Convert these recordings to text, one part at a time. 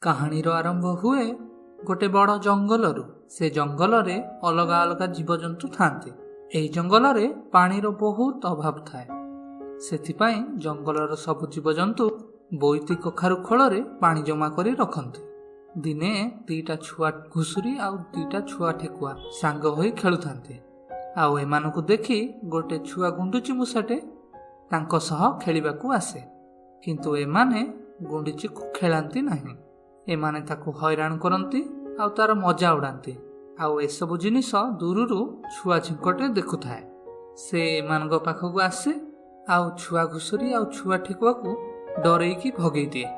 କାହାଣୀର ଆରମ୍ଭ ହୁଏ ଗୋଟେ ବଡ଼ ଜଙ୍ଗଲରୁ। ସେ ଜଙ୍ଗଲରେ ଅଲଗା ଅଲଗା ଜୀବଜନ୍ତୁ ଥାନ୍ତି। ଏହି ଜଙ୍ଗଲରେ ପାଣିର ବହୁତ ଅଭାବ ଥାଏ। ସେଥିପାଇଁ ଜଙ୍ଗଲର ସବୁ ଜୀବଜନ୍ତୁ ବୋଇତି କଖାରୁ ଖୋଳରେ ପାଣି ଜମା କରି ରଖନ୍ତି। ଦିନେ ଦିଟା ଛୁଆ ଘୁଷୁରୀ ଆଉ ଦିଟା ଛୁଆ ଠେକୁଆ ସାଙ୍ଗ ହୋଇ ଖେଳୁଥାନ୍ତି। ଆଉ ଏମାନଙ୍କୁ ଦେଖି ଗୋଟେ ଛୁଆ ଗୁଣ୍ଡୁଚି ମୂଷାଟେ ତାଙ୍କ ସହ ଖେଳିବାକୁ ଆସେ। କିନ୍ତୁ ଏମାନେ ଗୁଣ୍ଡୁଚିକୁ ଖେଳାନ୍ତି ନାହିଁ। ଏମାନେ ତାକୁ ହଇରାଣ କରନ୍ତି ଆଉ ତାର ମଜା ଉଡ଼ାନ୍ତି। ଆଉ ଏସବୁ ଜିନିଷ ଦୂରରୁ ଛୁଆ ଝିଙ୍କଟେ ଦେଖୁଥାଏ। ସେ ଏମାନଙ୍କ ପାଖକୁ ଆସେ ଆଉ ଛୁଆ ଘୁଷୁରୀ ଆଉ ଛୁଆ ଠେକୁଆକୁ ଡରେଇକି ଭଗେଇ ଦିଏ।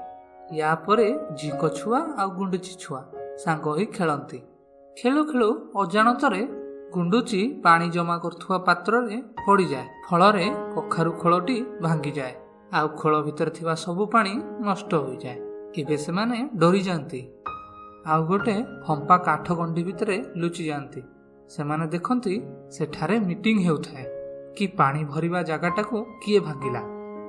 ୟା ପରେ ଝିଙ୍କ ଛୁଆ ଆଉ ଗୁଣ୍ଡୁଚି ଛୁଆ ସାଙ୍ଗ ହୋଇ ଖେଳନ୍ତି। ଖେଳୁ ଖେଳୁ ଅଜାଣତରେ ଗୁଣ୍ଡୁଚି ପାଣି ଜମା କରୁଥିବା ପାତ୍ରରେ ପଡ଼ିଯାଏ। ଫଳରେ କଖାରୁ ଖୋଳଟି ଭାଙ୍ଗିଯାଏ ଆଉ ଖୋଳ ଭିତରେ ଥିବା ସବୁ ପାଣି ନଷ୍ଟ ହୋଇଯାଏ। ଏବେ ସେମାନେ ଡରିଯାଆନ୍ତି ଆଉ ଗୋଟେ ଫମ୍ପା କାଠ ଗଣ୍ଡି ଭିତରେ ଲୁଚି ଯାଆନ୍ତି। ସେମାନେ ଦେଖନ୍ତି ସେଠାରେ ମିଟିଂ ହେଉଥାଏ କି ପାଣି ଭରିବା ଜାଗାଟାକୁ କିଏ ଭାଙ୍ଗିଲା।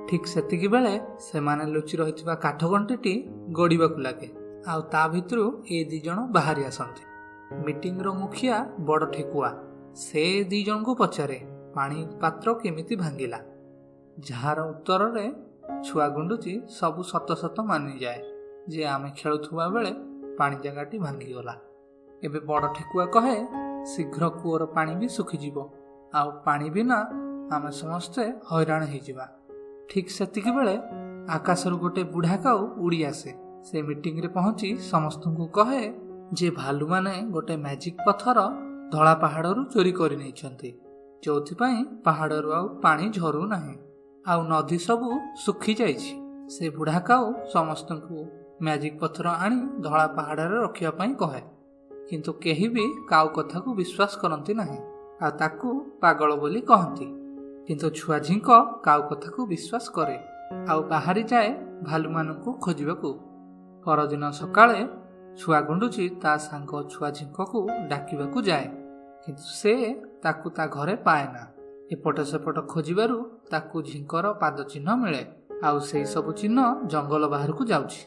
ଠିକ୍ ସେତିକି ବେଳେ ସେମାନେ ଲୁଚି ରହିଥିବା କାଠ ଗଣ୍ଡିଟି ଗଡ଼ିବାକୁ ଲାଗେ ଆଉ ତା ଭିତରୁ ଏ ଦି ଜଣ ବାହାରି ଆସନ୍ତି। ମିଟିଂର ମୁଖିଆ ବଡ଼ ଠେକୁଆ ସେ ଦି ଜଣଙ୍କୁ ପଚାରେ ପାଣି ପାତ୍ର କେମିତି ଭାଙ୍ଗିଲା। ଯାହାର ଉତ୍ତରରେ ଛୁଆ ଗୁଣ୍ଡୁଚି ସବୁ ସତ ସତ ମାନିଯାଏ ଯେ ଆମେ ଖେଳୁଥିବା ବେଳେ ପାଣି ଜାଗାଟି ଭାଙ୍ଗିଗଲା। ଏବେ ବଡ଼ ଠେକୁଆ କହେ ଶୀଘ୍ର କୂଅର ପାଣି ବି ଶୁଖିଯିବ ଆଉ ପାଣି ବିନା ଆମେ ସମସ୍ତେ ହଇରାଣ ହେଇଯିବା। ଠିକ୍ ସେତିକି ବେଳେ ଆକାଶରୁ ଗୋଟେ ବୁଢ଼ା କାଉ ଉଡ଼ି ଆସେ। ସେ ମିଟିଂରେ ପହଞ୍ଚି ସମସ୍ତଙ୍କୁ କହେ ଯେ ଭାଲୁମାନେ ଗୋଟେ ମ୍ୟାଜିକ ପଥର ଧଳା ପାହାଡ଼ରୁ ଚୋରି କରି ନେଇଛନ୍ତି, ଯୋଉଥିପାଇଁ ପାହାଡ଼ରୁ ଆଉ ପାଣି ଝରୁ ନାହିଁ ଆଉ ନଦୀ ସବୁ ଶୁଖି ଯାଇଛି। ସେ ବୁଢ଼ା କାଉ ସମସ୍ତଙ୍କୁ ମ୍ୟାଜିକ ପଥର ଆଣି ଧଳା ପାହାଡ଼ରେ ରଖିବା ପାଇଁ କହେ। କିନ୍ତୁ କେହି ବି କାଉ କଥାକୁ ବିଶ୍ୱାସ କରନ୍ତି ନାହିଁ ଆଉ ତାକୁ ପାଗଳ ବୋଲି କହନ୍ତି। କିନ୍ତୁ ଛୁଆ ଝିଙ୍କ କାଉ କଥାକୁ ବିଶ୍ୱାସ କରେ ଆଉ ବାହାରି ଯାଏ ଭାଲୁମାନଙ୍କୁ ଖୋଜିବାକୁ। ପରଦିନ ସକାଳେ ଛୁଆ ଗୁଣ୍ଡୁଚି ତା ସାଙ୍ଗ ଛୁଆ ଝିଙ୍କକୁ ଡାକିବାକୁ ଯାଏ। କିନ୍ତୁ ସେ ତାକୁ ତା ଘରେ ପାଏନା। ଏପଟ ସେପଟ ଖୋଜିବାରୁ ତାକୁ ଝିଙ୍କର ପାଦ ଚିହ୍ନ ମିଳେ ଆଉ ସେଇ ସବୁ ଚିହ୍ନ ଜଙ୍ଗଲ ବାହାରକୁ ଯାଉଛି।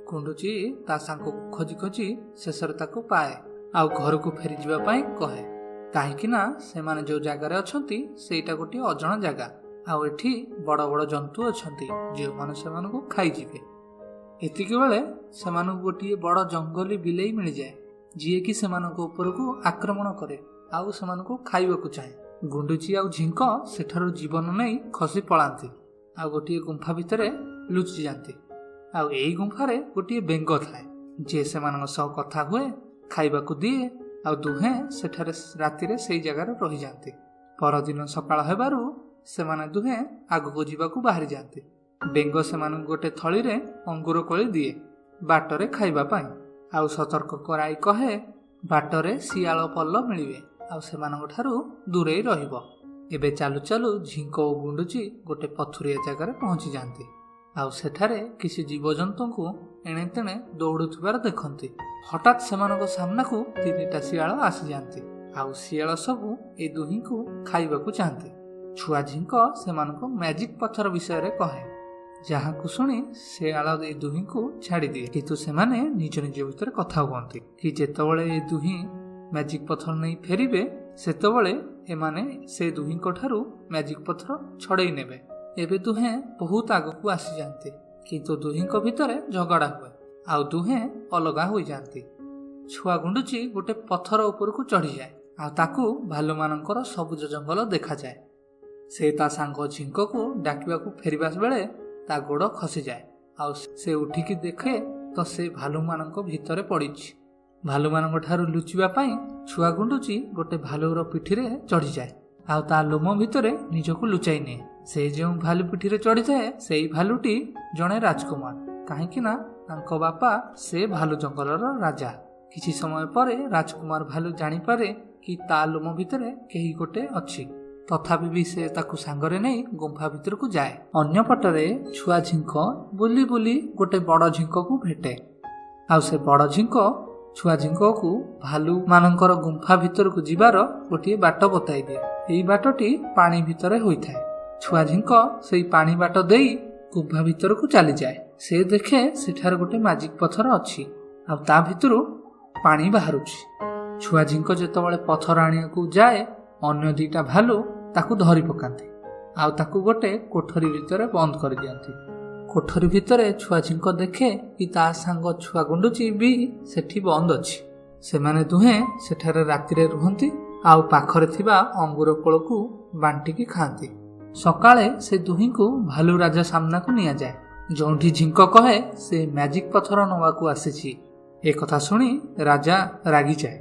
ଗୁଣ୍ଡୁଚି ତା ସାଙ୍ଗକୁ ଖୋଜି ଖୋଜି ଶେଷରେ ତାକୁ ପାଏ ଆଉ ଘରକୁ ଫେରିଯିବା ପାଇଁ କହେ। କାହିଁକି ନା ସେମାନେ ଯେଉଁ ଜାଗାରେ ଅଛନ୍ତି ସେଇଟା ଗୋଟିଏ ଅଜଣା ଜାଗା ଆଉ ଏଠି ବଡ଼ ବଡ଼ ଜନ୍ତୁ ଅଛନ୍ତି ଯେଉଁମାନେ ସେମାନଙ୍କୁ ଖାଇଯିବେ। ଏତିକି ବେଳେ ସେମାନଙ୍କୁ ଗୋଟିଏ ବଡ଼ ଜଙ୍ଗଲୀ ବିଲେଇ ମିଳିଯାଏ ଯିଏକି ସେମାନଙ୍କ ଉପରକୁ ଆକ୍ରମଣ କରେ ଆଉ ସେମାନଙ୍କୁ ଖାଇବାକୁ ଚାହେଁ। ଗୁଣ୍ଡୁଚି ଆଉ ଝିଙ୍କ ସେଠାରୁ ଜୀବନ ନେଇ ଖସି ପଳାନ୍ତି ଆଉ ଗୋଟିଏ ଗୁମ୍ଫା ଭିତରେ ଲୁଚି ଯାଆନ୍ତି। ଆଉ ଏଇ ଗୁମ୍ଫାରେ ଗୋଟିଏ ବେଙ୍ଗ ଥାଏ ଯିଏ ସେମାନଙ୍କ ସହ କଥା ହୁଏ, ଖାଇବାକୁ ଦିଏ ଆଉ ଦୁହେଁ ସେଠାରେ ରାତିରେ ସେଇ ଜାଗାରେ ରହିଯାଆନ୍ତି। ପରଦିନ ସକାଳ ହେବାରୁ ସେମାନେ ଦୁହେଁ ଆଗକୁ ଯିବାକୁ ବାହାରି ଯାଆନ୍ତି। ବେଙ୍ଗ ସେମାନଙ୍କୁ ଗୋଟେ ଥଳିରେ ଅଙ୍ଗୁର କୋଳି ଦିଏ ବାଟରେ ଖାଇବା ପାଇଁ ଆଉ ସତର୍କ କରାଇ କହେ ବାଟରେ ଶିଆଳ ପଲ ମିଳିବେ ଆଉ ସେମାନଙ୍କ ଠାରୁ ଦୂରେଇ ରହିବ। ଏବେ ଚାଲୁ ଚାଲୁ ଝିଙ୍କ ଓ ଗୁଣ୍ଡୁଚି ଗୋଟେ ପଥୁରିଆ ଜାଗାରେ ପହଞ୍ଚି ଯାଆନ୍ତି ଆଉ ସେଠାରେ କିଛି ଜୀବଜନ୍ତୁଙ୍କୁ ଏଣେ ତେଣେ ଦୌଡ଼ୁଥିବାର ଦେଖନ୍ତି। ହଠାତ୍ ସେମାନଙ୍କ ସାମ୍ନାକୁ ତିନିଟା ଶିଆଳ ଆସିଯାଆନ୍ତି ଆଉ ଶିଆଳ ସବୁ ଏ ଦୁହିଁଙ୍କୁ ଖାଇବାକୁ ଚାହାନ୍ତି। ଛୁଆ ଝିଙ୍କ ସେମାନଙ୍କୁ ମ୍ୟାଜିକ ପଥର ବିଷୟରେ କହେ, ଯାହାକୁ ଶୁଣି ଶିଆଳ ଏ ଦୁହିଁଙ୍କୁ ଛାଡ଼ିଦିଏ। କିନ୍ତୁ ସେମାନେ ନିଜ ନିଜ ଭିତରେ କଥା ହୁଅନ୍ତି କି ଯେତେବେଳେ ଏ ଦୁହିଁ ମ୍ୟାଜିକ ପଥର ନେଇ ଫେରିବେ ସେତେବେଳେ ଏମାନେ ସେ ଦୁହିଁଙ୍କ ଠାରୁ ମ୍ୟାଜିକ ପଥର ଛଡ଼େଇ ନେବେ। ଏବେ ଦୁହେଁ ବହୁତ ଆଗକୁ ଆସିଯାଆନ୍ତି କିନ୍ତୁ ଦୁହିଁଙ୍କ ଭିତରେ ଝଗଡ଼ା ହୁଏ ଆଉ ଦୁହେଁ ଅଲଗା ହୋଇଯାଆନ୍ତି। ଛୁଆ ଗୁଣ୍ଡୁଚି ଗୋଟେ ପଥର ଉପରକୁ ଚଢ଼ିଯାଏ ଆଉ ତାକୁ ଭାଲୁମାନଙ୍କର ସବୁଜ ଜଙ୍ଗଲ ଦେଖାଯାଏ। ସେ ତା ସାଙ୍ଗ ଝିଙ୍କକୁ ଡାକିବାକୁ ଫେରିବା ବେଳେ ତା ଗୋଡ଼ ଖସିଯାଏ ଆଉ ସେ ଉଠିକି ଦେଖେ ତ ସେ ଭାଲୁମାନଙ୍କ ଭିତରେ ପଡ଼ିଛି। ଭାଲୁମାନଙ୍କ ଠାରୁ ଲୁଚିବା ପାଇଁ ଛୁଆ ଗୁଣ୍ଡୁଚି ଗୋଟେ ଭାଲୁର ପିଠିରେ ଚଢ଼ିଯାଏ ଆଉ ତା ଲୋମ ଭିତରେ ନିଜକୁ ଲୁଚାଇ ନିଏ। ସେ ଯେଉଁ ଭାଲୁ ପିଠିରେ ଚଢ଼ିଥାଏ ସେଇ ଭାଲୁଟି ଜଣେ ରାଜକୁମାର, କାହିଁକି ନା ତାଙ୍କ ବାପା ସେ ଭାଲୁ ଜଙ୍ଗଲର ରାଜା। କିଛି ସମୟ ପରେ ରାଜକୁମାର ଭାଲୁ ଜାଣିପାରେ କି ତା ଲୋମ ଭିତରେ କେହି ଗୋଟେ ଅଛି, ତଥାପି ବି ସେ ତାକୁ ସାଙ୍ଗରେ ନେଇ ଗୁମ୍ଫା ଭିତରକୁ ଯାଏ। ଅନ୍ୟପଟରେ ଛୁଆ ଝିଙ୍କ ବୁଲି ବୁଲି ଗୋଟେ ବଡ଼ ଝିଙ୍କକୁ ଭେଟେ ଆଉ ସେ ବଡ଼ ଝିଙ୍କ ଛୁଆ ଝିଙ୍କକୁ ଭାଲୁ ମାନଙ୍କର ଗୁମ୍ଫା ଭିତରକୁ ଯିବାର ଗୋଟିଏ ବାଟ ବତାଇ ଦିଏ। ଏଇ ବାଟଟି ପାଣି ଭିତରେ ହୋଇଥାଏ। ଛୁଆ ଝିଙ୍କ ସେଇ ପାଣି ବାଟ ଦେଇ ଗୁମ୍ଫା ଭିତରକୁ ଚାଲିଯାଏ। ସେ ଦେଖେ ସେଠାରେ ଗୋଟେ ମ୍ୟାଜିକ ପଥର ଅଛି ଆଉ ତା ଭିତରୁ ପାଣି ବାହାରୁଛି। ଛୁଆ ଝିଙ୍କ ଯେତେବେଳେ ପଥର ଆଣିବାକୁ ଯାଏ ଅନ୍ୟ ଦିଟା ଭାଲୁ ତାକୁ ଧରି ପକାନ୍ତି ଆଉ ତାକୁ ଗୋଟେ କୋଠରୀ ଭିତରେ ବନ୍ଦ କରିଦିଅନ୍ତି। କୋଠରୀ ଭିତରେ ଛୁଆ ଝିଙ୍କ ଦେଖେ କି ତା ସାଙ୍ଗ ଛୁଆ ଗୁଣ୍ଡୁଚି ବି ସେଠି ବନ୍ଦ ଅଛି। ସେମାନେ ଦୁହେଁ ସେଠାରେ ରାତିରେ ରୁହନ୍ତି ଆଉ ପାଖରେ ଥିବା ଅଙ୍ଗୁର କୋଳକୁ ବାଣ୍ଟିକି ଖାଆନ୍ତି। ସକାଳେ ସେ ଦୁହିଁଙ୍କୁ ଭାଲୁ ରାଜା ସାମ୍ନାକୁ ନିଆଯାଏ, ଯେଉଁଠି ଝିଙ୍କ କହେ ସେ ମ୍ୟାଜିକ ପଥର ନେବାକୁ ଆସିଛି। ଏକଥା ଶୁଣି ରାଜା ରାଗିଯାଏ।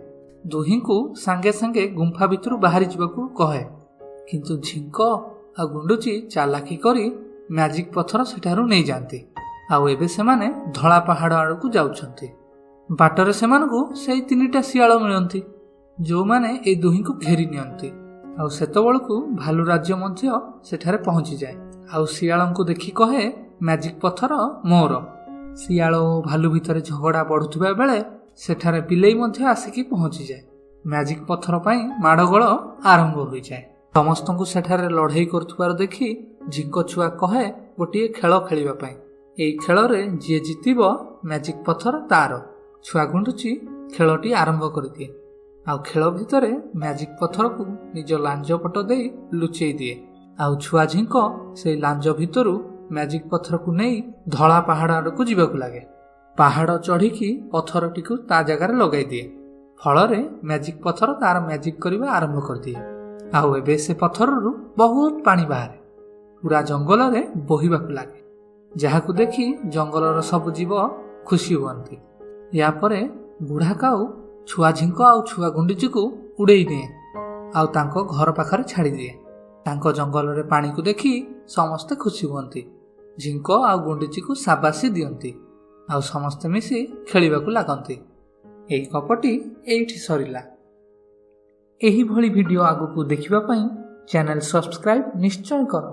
ଦୁହିଁଙ୍କୁ ସାଙ୍ଗେ ସାଙ୍ଗେ ଗୁମ୍ଫା ଭିତରୁ ବାହାରି ଯିବାକୁ କହେ, କିନ୍ତୁ ଝିଙ୍କ ଆଉ ଗୁଣ୍ଡୁଚି ଚାଲାକି କରି ମ୍ୟାଜିକ ପଥର ସେଠାରୁ ନେଇଯାଆନ୍ତି। ଆଉ ଏବେ ସେମାନେ ଧଳା ପାହାଡ଼ ଆଡ଼କୁ ଯାଉଛନ୍ତି। ବାଟରେ ସେମାନଙ୍କୁ ସେଇ 3ଟା ଶିଆଳ ମିଳନ୍ତି, ଯେଉଁମାନେ ଏଇ ଦୁହିଁଙ୍କୁ ଘେରି ନିଅନ୍ତି। ଆଉ ସେତେବେଳକୁ ଭାଲୁ ରାଜ୍ୟ ମଧ୍ୟ ସେଠାରେ ପହଞ୍ଚିଯାଏ ଆଉ ଶିଆଳଙ୍କୁ ଦେଖି କହେ, ମ୍ୟାଜିକ ପଥର ମୋର। ଶିଆଳ ଓ ଭାଲୁ ଭିତରେ ଝଗଡ଼ା ବଢ଼ୁଥିବା ବେଳେ ସେଠାରେ ବିଲେଇ ମଧ୍ୟ ଆସିକି ପହଞ୍ଚିଯାଏ। ମ୍ୟାଜିକ ପଥର ପାଇଁ ମାଡ଼ଗୋଳ ଆରମ୍ଭ ହୋଇଯାଏ। ସମସ୍ତଙ୍କୁ ସେଠାରେ ଲଢ଼େଇ କରୁଥିବାର ଦେଖି ଝିଙ୍କ ଛୁଆ କହେ ଗୋଟିଏ ଖେଳ ଖେଳିବା ପାଇଁ। ଏଇ ଖେଳରେ ଯିଏ ଜିତିବ ମ୍ୟାଜିକ ପଥର ତାର। ଛୁଆ ଗୁଣ୍ଡୁଚି ଖେଳଟି ଆରମ୍ଭ କରିଦିଏ ଆଉ ଖେଳ ଭିତରେ ମ୍ୟାଜିକ ପଥରକୁ ନିଜ ଲାଞ୍ଜ ପଟ ଦେଇ ଲୁଚେଇ ଦିଏ। ଆଉ ଛୁଆ ଝିଙ୍କ ସେଇ ଲାଞ୍ଜ ଭିତରୁ ମ୍ୟାଜିକ ପଥରକୁ ନେଇ ଧଳା ପାହାଡ଼ ଆଡ଼କୁ ଯିବାକୁ ଲାଗେ। ପାହାଡ଼ ଚଢ଼ିକି ପଥରଟିକୁ ତା ଜାଗାରେ ଲଗାଇ ଦିଏ। ଫଳରେ ମ୍ୟାଜିକ ପଥର ତାର ମ୍ୟାଜିକ କରିବା ଆରମ୍ଭ କରିଦିଏ। ଆଉ ଏବେ ସେ ପଥରରୁ ବହୁତ ପାଣି ବାହାରେ, ପୁରା ଜଙ୍ଗଲରେ ବୋହିବାକୁ ଲାଗେ, ଯାହାକୁ ଦେଖି ଜଙ୍ଗଲର ସବୁ ଜୀବ ଖୁସି ହୁଅନ୍ତି। ଏହାପରେ ବୁଢ଼ା କାଉ ଛୁଆ ଝିଙ୍କ ଆଉ ଛୁଆ ଗୁଣ୍ଡୁଚିକୁ ଉଡ଼େଇ ନିଏ ଆଉ ତାଙ୍କ ଘର ପାଖରେ ଛାଡ଼ିଦିଏ। ତାଙ୍କ ଜଙ୍ଗଲରେ ପାଣିକୁ ଦେଖି ସମସ୍ତେ ଖୁସି ହୁଅନ୍ତି। ଝିଙ୍କ ଆଉ ଗୁଣ୍ଡୁଚିକୁ ସାବାସି ଦିଅନ୍ତି ଆଉ ସମସ୍ତେ ମିଶି ଖେଳିବାକୁ ଲାଗନ୍ତି। ଏହି ଗପଟି ଏଇଠି ସରିଲା। ଏହିଭଳି ଭିଡ଼ିଓ ଆଗକୁ ଦେଖିବା ପାଇଁ ଚ୍ୟାନେଲ ସବସ୍କ୍ରାଇବ୍ ନିଶ୍ଚୟ କର।